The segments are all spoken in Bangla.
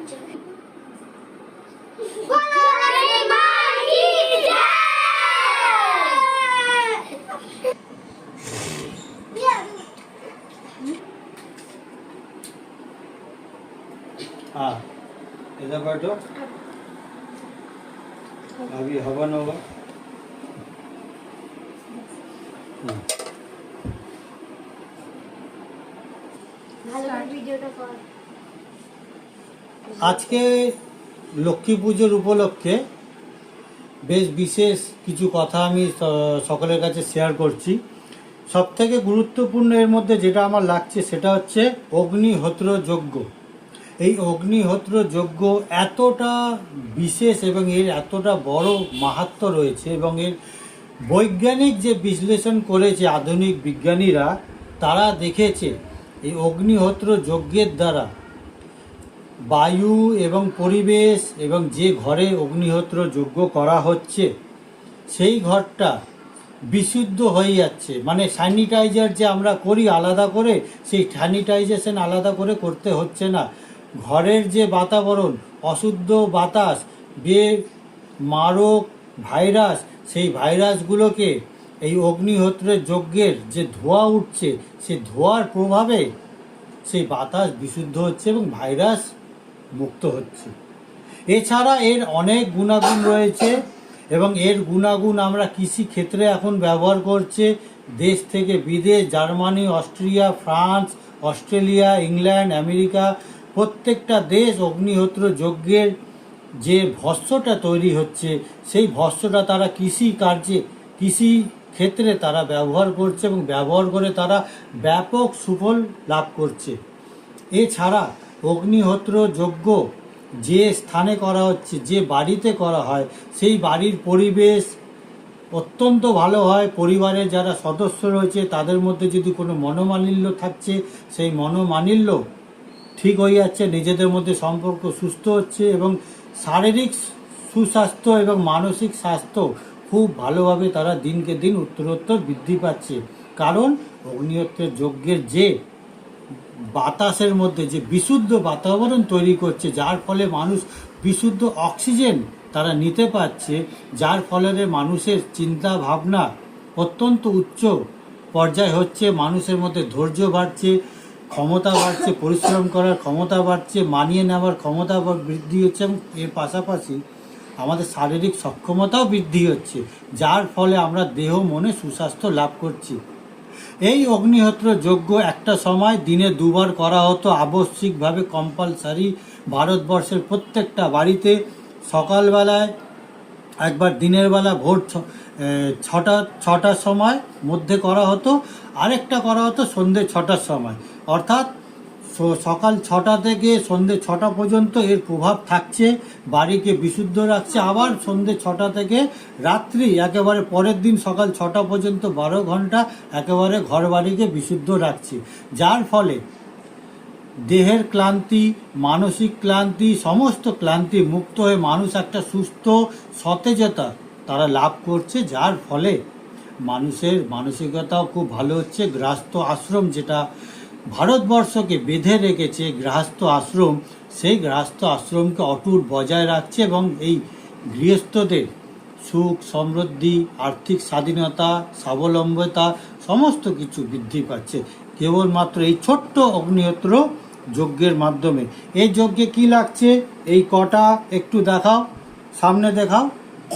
हाँ इधर बैठो, अभी हवन होगा। আজকে লক্ষ্মী পুজোর উপলক্ষে বেশ বিশেষ কিছু কথা আমি সকলের কাছে শেয়ার করছি। সবথেকে গুরুত্বপূর্ণ এর মধ্যে যেটা আমার লাগছে সেটা হচ্ছে অগ্নিহোত্র যজ্ঞ। এই অগ্নিহোত্র যজ্ঞ এতটা বিশেষ এবং এর এতটা বড় মাহাত্ম্য রয়েছে এবং এর বৈজ্ঞানিক যে বিশ্লেষণ করেছে আধুনিক বিজ্ঞানীরা, তারা দেখেছে এই অগ্নিহোত্র যজ্ঞের দ্বারা বায়ু এবং পরিবেশ এবং যে ঘরে অগ্নিহোত্র যজ্ঞ করা হচ্ছে সেই ঘরটা বিশুদ্ধ হয়ে যাচ্ছে। মানে স্যানিটাইজার যে আমরা করি আলাদা করে, সেই স্যানিটাইজেশন আলাদা করে করতে হচ্ছে না। ঘরের যে বাতাবরণ, অশুদ্ধ বাতাস, মারক ভাইরাস, সেই ভাইরাসগুলোকে এই অগ্নিহোত্রের যজ্ঞের যে ধোঁয়া উঠছে সেই ধোঁয়ার প্রভাবে সেই বাতাস বিশুদ্ধ হচ্ছে এবং ভাইরাস মুক্ত হচ্ছে। এছাড়া এর অনেক গুণাগুণ রয়েছে এবং এর গুণাগুণ আমরা কৃষি ক্ষেত্রে এখন ব্যবহার করছে। দেশ থেকে বিদেশ, Germany, Austria, France, Australia, England, America, প্রত্যেকটা দেশ অগ্নিহোত্র যজ্ঞের যে ভস্মটা তৈরি হচ্ছে সেই ভস্মটা তারা কৃষি ক্ষেত্রে তারা ব্যবহার করছে এবং ব্যবহার করে তারা ব্যাপক সুফল লাভ করছে। এছাড়া অগ্নিহোত্র যজ্ঞ যে স্থানে করা হচ্ছে, যে বাড়িতে করা হয়, সেই বাড়ির পরিবেশ অত্যন্ত ভালো হয়। পরিবারের যারা সদস্য রয়েছে তাদের মধ্যে যদি কোনো মনোমালিন্য থাকছে সেই মনোমালিন্য ঠিক হয়ে যাচ্ছে, নিজেদের মধ্যে সম্পর্ক সুস্থ হচ্ছে এবং শারীরিক সুস্বাস্থ্য এবং মানসিক স্বাস্থ্য খুব ভালোভাবে তারা দিনকে দিন উত্তরোত্তর বৃদ্ধি পাচ্ছে। কারণ অগ্নিহোত্রের যজ্ঞের যে বাতাসের মধ্যে যে বিশুদ্ধ বাতাবরণ তৈরি করছে, যার ফলে মানুষ বিশুদ্ধ অক্সিজেন তারা নিতে পারছে, যার ফলে মানুষের চিন্তা ভাবনা অত্যন্ত উচ্চ পর্যায়ে হচ্ছে, মানুষের মধ্যে ধৈর্য বাড়ছে, ক্ষমতা বাড়ছে, পরিশ্রম করার ক্ষমতা বাড়ছে, মানিয়ে নেওয়ার ক্ষমতা বৃদ্ধি হচ্ছে এবং এর পাশাপাশি আমাদের শারীরিক সক্ষমতাও বৃদ্ধি হচ্ছে, যার ফলে আমরা দেহ মনে সুস্বাস্থ্য লাভ করছি। এই অগ্নিহোত্র যজ্ঞ একটা সময় দিনে দুবার করা হতো আবশ্যিকভাবে, কম্পালসারি। ভারতবর্ষের প্রত্যেকটা বাড়িতে সকালবেলায় একবার, দিনের বেলা ভোর 6টার সময় মধ্যে করা হতো, আরেকটা করা হতো সন্ধ্যে 6টার সময়। অর্থাৎ সকাল 6টা থেকে সন্ধ্যে 6টা পর্যন্ত এর প্রভাব থাকছে, বাড়িকে বিশুদ্ধ রাখছে। আবার সন্ধ্যে 6টা থেকে রাত্রি একেবারে পরের দিন সকাল 6টা পর্যন্ত 12 ঘন্টা একেবারে ঘর বাড়িকে বিশুদ্ধ রাখছে, যার ফলে দেহের ক্লান্তি, মানসিক ক্লান্তি, সমস্ত ক্লান্তি মুক্ত হয়ে মানুষ একটা সুস্থ সতেজতা তারা লাভ করছে, যার ফলে মানুষের মানসিকতাও খুব ভালো হচ্ছে। গৃহস্থ আশ্রম যেটা ভারতবর্ষকে বেঁধে রেখেছে, গৃহস্থ আশ্রম, সেই গৃহস্থ আশ্রমকে অটুট বজায় রাখছে এবং এই গৃহস্থদের সুখ, সমৃদ্ধি, আর্থিক স্বাধীনতা, স্বাবলম্বিতা সমস্ত কিছু বৃদ্ধি পাচ্ছে কেবলমাত্র এই ছোট্ট অগ্নিহোত্র যজ্ঞের মাধ্যমে। এই যজ্ঞে কি লাগছে এই কটা একটু দেখাও, সামনে দেখাও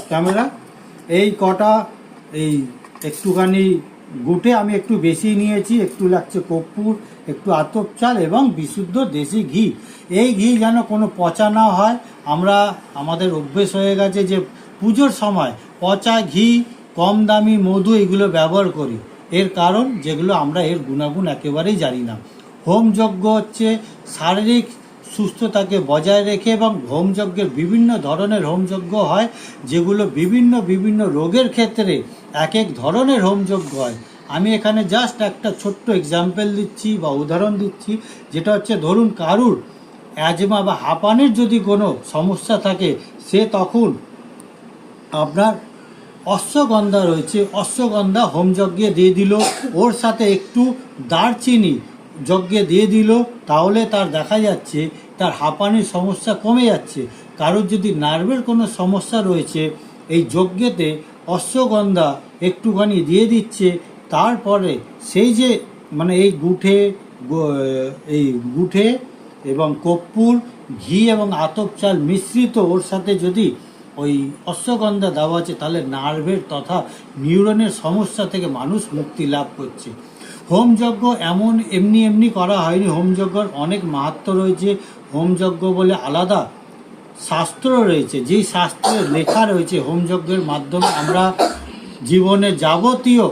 ক্যামেরা। এই কটা, এই একটুখানি গুটে আমি একটু বেশি নিয়েছি, একটু লাগছে কর্পূর, একটু আতপ চাল এবং বিশুদ্ধ দেশি ঘি। এই ঘি যেন কোনো পচা না হয়। আমাদের অভ্যেস হয়ে গেছে যে পুজোর সময় পচা ঘি, কম দামি মধু এগুলো ব্যবহার করি, এর কারণ যেগুলো আমরা এর গুণাগুণ একেবারেই জানি না। হোমযজ্ঞ হচ্ছে শারীরিক সুস্থতাকে বজায় রেখে এবং হোমযজ্ঞের বিভিন্ন ধরনের হোমযজ্ঞ হয়, যেগুলো বিভিন্ন রোগের ক্ষেত্রে এক এক ধরনের হোমযজ্ঞ হয়। আমি এখানে জাস্ট একটা ছোট্ট এক্সাম্পল দিচ্ছি বা উদাহরণ দিচ্ছি, যেটা হচ্ছে ধরুন কারুর অ্যাজমা বা হাঁপানির যদি কোনো সমস্যা থাকে, সে তখন আপনার অশ্বগন্ধা রয়েছে, অশ্বগন্ধা হোমযজ্ঞে দিয়ে দিল, ওর সাথে একটু দারচিনি যজ্ঞে দিয়ে দিল, তাহলে তার দেখা যাচ্ছে তার হাঁপানির সমস্যা কমে যাচ্ছে। কারোর যদি নার্ভের কোনো সমস্যা রয়েছে, এই যজ্ঞেতে অশ্বগন্ধা একটুখানি দিয়ে দিচ্ছে, তারপরে সেই যে মানে এই গুঠে এবং কর্পূর, ঘি এবং আতপ চাল মিশ্রিত ওর সাথে যদি ওই অশ্বগন্ধা দেওয়া আছে, তাহলে নার্ভের তথা নিউরনের সমস্যা থেকে মানুষ মুক্তি লাভ করছে। হোমযজ্ঞ এমনি এমনি করা হয়নি, হোমযজ্ঞর অনেক মাহাত্ম্য রয়েছে। হোমযজ্ঞ বলে আলাদা শাস্ত্র রয়েছে, যেই শাস্ত্রে লেখা রয়েছে হোমযজ্ঞের মাধ্যমে আমরা জীবনের যাবতীয়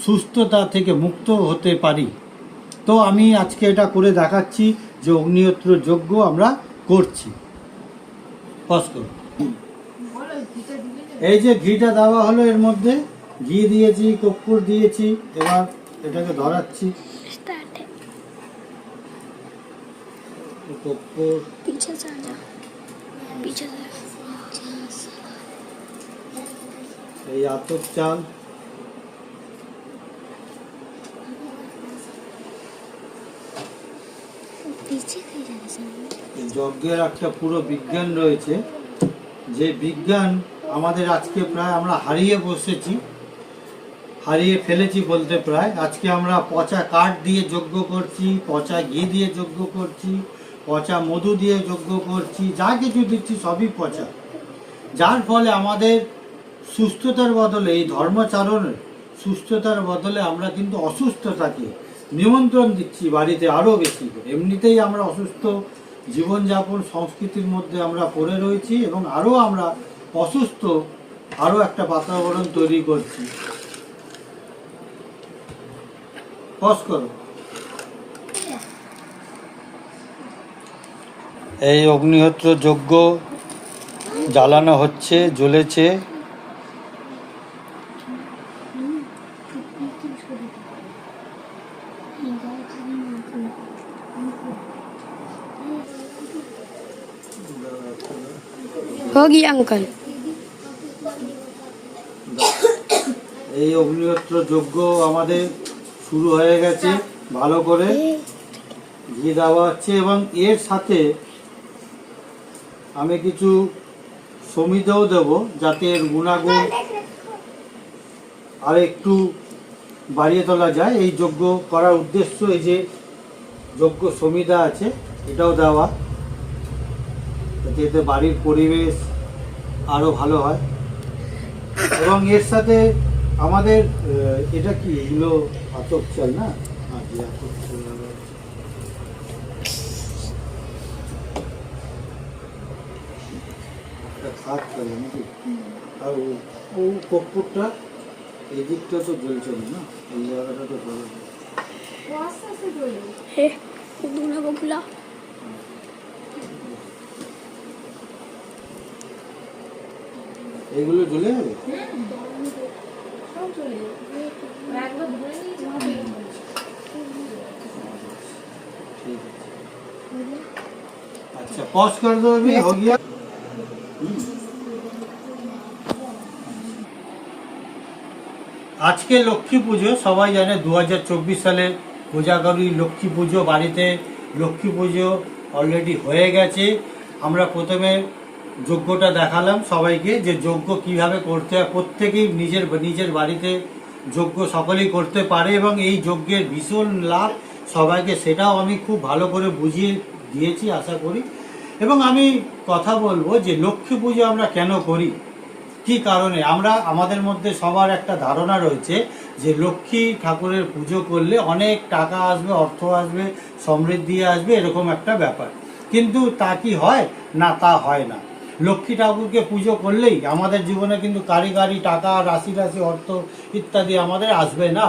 সুস্থতা থেকে মুক্ত হতে পারি। তো আমি আজকে এটা করে দেখাচ্ছি যে অগ্নিহোত্র যজ্ঞ আমরা করছি। পজ করো। এই যে ঘিটা দেওয়া হলো, এর মধ্যে ঘি দিয়েছি, কর্পূর দিয়েছি, এবার এটাকে ধরাচ্ছি। কর্পূর, এই আতপ চাল, যজ্ঞের একটা পুরো বিজ্ঞান রয়েছে, যে বিজ্ঞান আমাদের আজকে প্রায় আমরা হারিয়ে ফেলেছি বলতে প্রায়। আজকে আমরা পচা কাঠ দিয়ে যজ্ঞ করছি, পচা ঘি দিয়ে যজ্ঞ করছি, পচা মধু দিয়ে যজ্ঞ করছি, যা কিছু দিচ্ছি সবই পচা। যার ফলে আমাদের সুস্থতার বদলে, এই ধর্মাচরণের সুস্থতার বদলে আমরা কিন্তু অসুস্থতাকে নিমন্ত্রণ দিচ্ছি বাড়িতে আরও বেশি করে। এমনিতেই আমরা অসুস্থ জীবনযাপন সংস্কৃতির মধ্যে আমরা পড়ে রয়েছি, এবং আরও আমরা অসুস্থ আরও একটা বাতাবরণ তৈরি করছি। পজ করো। এই অগ্নিহোত্র যজ্ঞ জ্বালানো হচ্ছে, জ্বলেছে। होगी अंकल। এই অগ্নিহোত্র যজ্ঞ আমাদের শুরু হয়ে গেছে, ভালো করে ঘি দেওয়া হচ্ছে, এবং এর সাথে আমি কিছু সমিধাও দেব, যাতে এর গুণাগুণ আর একটু বাড়িয়ে তোলা যায়। এই যজ্ঞ করার উদ্দেশ্য, এই যে যজ্ঞ সমিধা আছে এটাও দেওয়া, এতে বাড়ির পরিবেশ আরও ভালো হয়। এবং এর সাথে আমাদের এটা কি, এগুলো আতপ চাল না? আতপ চাল খাট চলে নাকি? আর ও কর্পূরটা এই দিকটা তো জ্বলছে না, এই জায়গাটা তো জ্বলে। এইগুলো জ্বলে যাবে? अच्छा पॉज कर दो अभी, हो गया। আজকে লক্ষ্মী পুজো, সবাই জানে 2024 সালে কোজাগরী লক্ষ্মী পুজো, বাড়িতে লক্ষ্মী পুজো অলরেডি হয়ে গেছে। আমরা প্রথমে যজ্ঞটা দেখালাম সবাইকে, যে যজ্ঞ কিভাবে করতে হয়। প্রত্যেকেই নিজের বাড়িতে যজ্ঞ সকলেই করতে পারে, এবং এই যজ্ঞের ভীষণ লাভ সবাইকে, সেটাও আমি খুব ভালো করে বুঝিয়ে দিয়েছি আশা করি। এবং আমি কথা বলবো যে লক্ষ্মী পুজো আমরা কেন করি, কি কারণে। আমাদের মধ্যে সবার একটা ধারণা রয়েছে যে লক্ষ্মী ঠাকুরের পুজো করলে অনেক টাকা আসবে, অর্থ আসবে, সমৃদ্ধি আসবে, এরকম একটা ব্যাপার। কিন্তু তা কি হয় না? তা হয় না। লক্ষ্মী ঠাকুরকে পুজো করলেই আমাদের জীবনে কিন্তু কারি টাকা, রাশি অর্থ ইত্যাদি আমাদের আসবে না।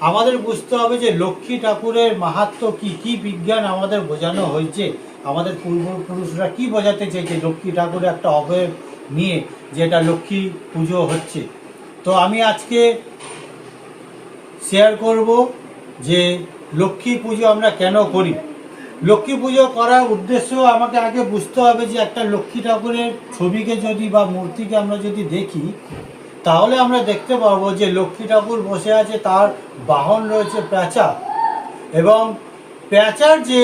আমাদের বুঝতে হবে যে লক্ষ্মী ঠাকুরের মাহাত্ম্য কি বিজ্ঞান আমাদের বোঝানো হয়েছে, আমাদের পূর্বপুরুষরা কি বোঝাতে চেয়েছে লক্ষ্মী ঠাকুরের একটা অবয়ব নিয়ে, যেটা লক্ষ্মী পুজো হচ্ছে। তো আমি আজকে শেয়ার করব যে লক্ষ্মী পুজো আমরা কেন করি। লক্ষ্মী পুজো করার উদ্দেশ্য আমাকে আগে বুঝতে হবে যে একটা লক্ষ্মী ঠাকুরের ছবিকে যদি বা মূর্তিকে আমরা যদি দেখি, তাহলে আমরা দেখতে পাবো যে লক্ষ্মী ঠাকুর বসে আছে, তার বাহন রয়েছে পেঁচা, এবং পেঁচার যে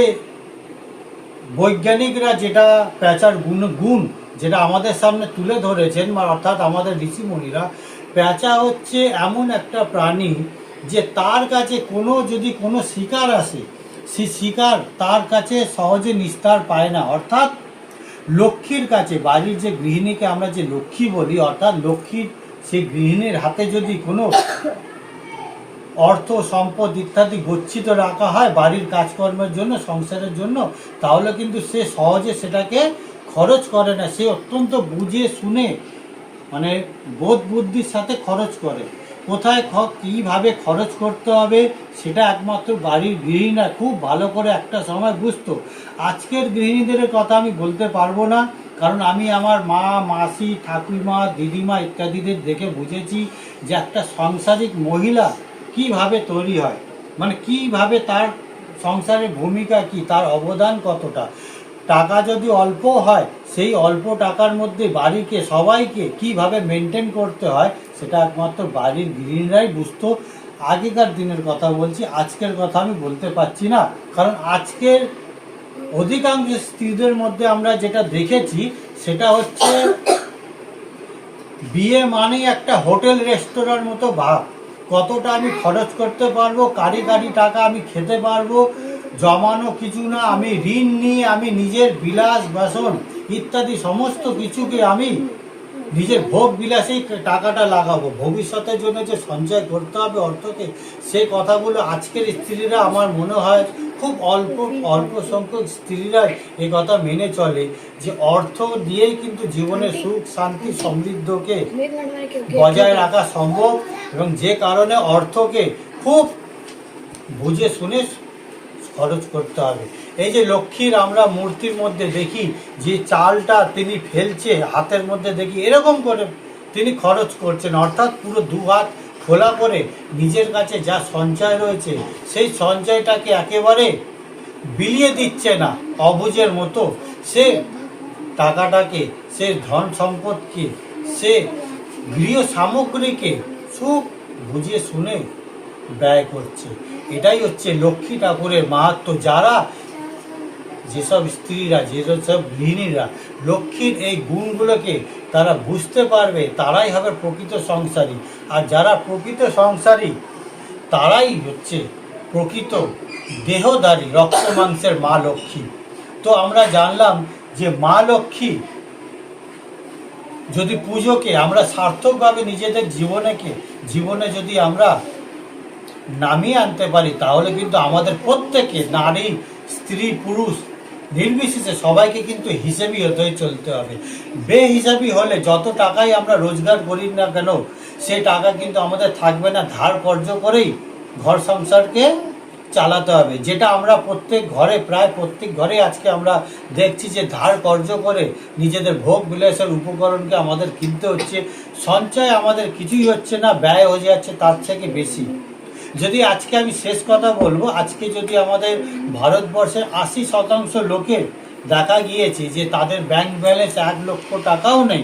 বৈজ্ঞানিকরা যেটা পেঁচার গুণ যেটা আমাদের সামনে তুলে ধরেছেন, অর্থাৎ আমাদের ঋষিমুনিরা, পেঁচা হচ্ছে এমন একটা প্রাণী যে তার কাছে যদি কোনো শিকার আসে, সেই শিকার তার কাছে সহজে নিস্তার পায় না। অর্থাৎ লক্ষ্মীর কাছে, বাড়ির যে গৃহিণীকে আমরা যে লক্ষ্মী বলি, অর্থাৎ লক্ষ্মীর সেই গৃহিণীর হাতে যদি কোনো অর্থ সম্পদ ইত্যাদি গচ্ছিত রাখা হয় বাড়ির কাজকর্মের জন্য, সংসারের জন্য, তাহলে কিন্তু সে সহজে সেটাকে খরচ করে না। সে অত্যন্ত বুঝে শুনে, মানে বোধ বুদ্ধির সাথে খরচ করে। কোথায় কীভাবে খরচ করতে হবে সেটা একমাত্র বাড়ির গৃহিণীরা খুব ভালো করে একটা সময় বুঝতো। আজকের গৃহিণীদের কথা আমি বলতে পারবো না, কারণ আমি আমার মা, মাসি, ঠাকুমা, দিদিমা ইত্যাদিদের দেখে বুঝেছি যে একটা সাংসারিক মহিলা কিভাবে তৈরি হয়, মানে কিভাবে তার সংসারের ভূমিকা কি, তার অবদান কতটা। টাকা যদি অল্প হয়, সেই অল্প টাকার মধ্যে বাড়িকে সবাইকে কিভাবে মেনটেন করতে হয় সেটা একমাত্র বাড়ির গৃহিণীরাই বুঝতো। আগেকার দিনের কথা বলছি, আজকের কথা আমি বলতে পারছি না, কারণ আজকের অধিকাংশ স্ত্রীদের মধ্যে আমরা যেটা দেখেছি সেটা হচ্ছে বিয়ে মানেই একটা হোটেল রেস্তোরাঁর মতো ভাব। কতটা আমি খরচ করতে পারবো, কারি টাকা আমি খেতে পারবো, জমানো কিছু না, আমি ঋণ নিয়ে আমি নিজের বিলাস বাসন ইত্যাদি সমস্ত কিছুকে আমি নিজের ভোগ বিলাসেই টাকাটা লাগাবো। ভবিষ্যতের জন্য যে সঞ্চয় করতে হবে অর্থকে, সেই কথাগুলো আজকের স্ত্রীরা আমার মনে হয় খুব অল্প সংখ্যক স্ত্রীরাই এই কথা মেনে চলে যে অর্থ দিয়েই কিন্তু জীবনে সুখ, শান্তি, সমৃদ্ধকে বজায় রাখা সম্ভব, এবং যে কারণে অর্থকে খুব বুঝে শুনে খরচ করতে হবে। এই যে লক্ষ্মীর আমরা মূর্তির মধ্যে দেখি যে চালটা তিনি ফেলছে, হাতের মধ্যে দেখি এরকম করে তিনি খরচ করছেন, অর্থাৎ পুরো দু হাত খোলা করে নিজের কাছে যা সঞ্চয় রয়েছে সেই সঞ্চয়টাকে একেবারে বিলিয়ে দিচ্ছে না অবুঝের মতো। সে টাকাটাকে, সে ধন সম্পদকে, সে গৃহ সামগ্রীকে খুব বুঝে শুনে ব্যয় করছে। এটাই হচ্ছে লক্ষ্মী ঠাকুরের মাহাত্ম্য। যারা, যেসব স্ত্রীরা, যেসব গৃহিণীরা লক্ষ্মীর এই গুণগুলোকে তারা বুঝতে পারবে, তারাই হবে প্রকৃত সংসারী। আর যারা প্রকৃত সংসারী তারাই হচ্ছে প্রকৃত দেহধারী, রক্ত মাংসের মা লক্ষ্মী। তো আমরা জানলাম যে মা লক্ষ্মী যদি পুজোকে আমরা সার্থকভাবে নিজেদের জীবনে যদি আমরা নামিয়ে আনতে পারি, তাহলে কিন্তু আমাদের প্রত্যেকে, নারী, স্ত্রী, পুরুষ নির্বিশেষে সবাইকে কিন্তু হিসেবি হতে চলতে হবে। বেহিসাবি হলে যত টাকাই আমরা রোজগার করি না কেন, সেই টাকা কিন্তু আমাদের থাকবে না। ধার কর্জ করেই ঘর সংসারকে চালাতে হবে, যেটা আমরা প্রায় প্রত্যেক ঘরে আজকে আমরা দেখছি যে ধার কর্জ করে নিজেদের ভোগ বিলাসের উপকরণকে আমাদের কিনতে হচ্ছে। সঞ্চয় আমাদের কিছুই হচ্ছে না, ব্যয় হয়ে যাচ্ছে তার থেকে বেশি। যদি আজকে আমি শেষ কথা বলবো, আজকে যদি আমাদের ভারতবর্ষের 80% লোকের দেখা গিয়েছে যে তাদের ব্যাংক ব্যালেন্স 1 লক্ষ টাকাও নেই,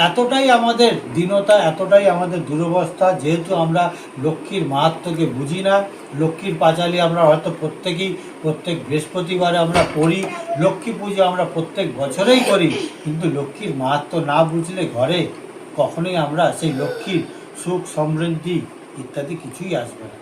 এতটাই আমাদের দীনতা, এতটাই আমাদের দুরবস্থা। যেহেতু আমরা লক্ষ্মীর মাহাত্ম্যকে বুঝি না, লক্ষ্মীর পাঁচালী আমরা হয়তো প্রত্যেক বৃহস্পতিবারে আমরা করি, লক্ষ্মী পুজো আমরা প্রত্যেক বছরেই করি, কিন্তু লক্ষ্মীর মাহাত্ম্য না বুঝলে ঘরে কখনোই আমরা সেই লক্ষ্মীর সুখ, সমৃদ্ধি ইত্যাদি কিছুই আসবে না।